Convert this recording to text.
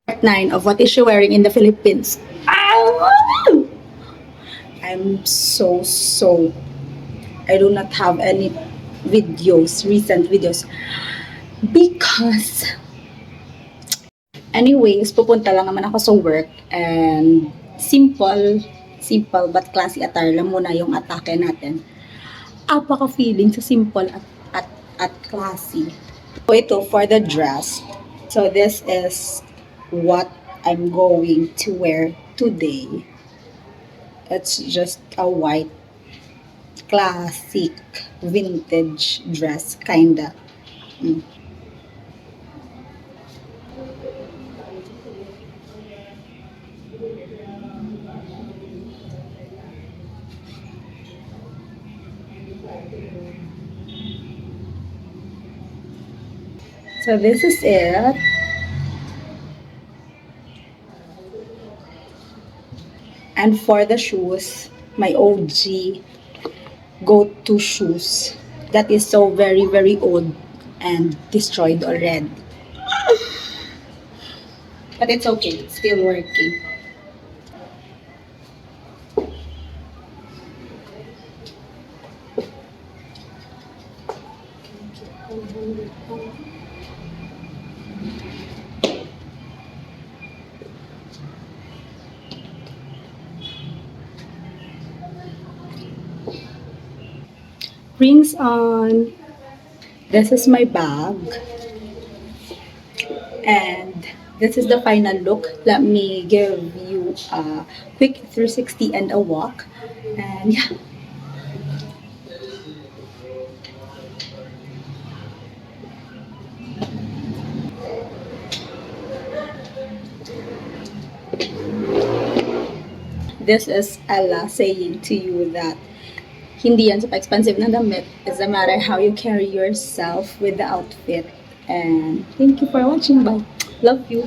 Part 9 of what is she wearing in the Philippines. I'm so I do not have any recent videos, because anyways, pupunta lang naman ako sa work, and simple but classy attire lang muna yung atake natin. Apaka-feeling sa simple at classy. So ito for the dress. So this is what I'm going to wear today. It's just a white classic vintage dress kinda. So this is it. And for the shoes, my OG go-to shoes that is so very old and destroyed already. But it's okay, it's still working. Rings on. This is my bag. And this is the final look. Let me give you a quick 360 and a walk. And yeah. This is Ella saying to you that hindi yan super expensive na damit. It's a matter how you carry yourself with the outfit. And thank you for watching. Bye. Love you.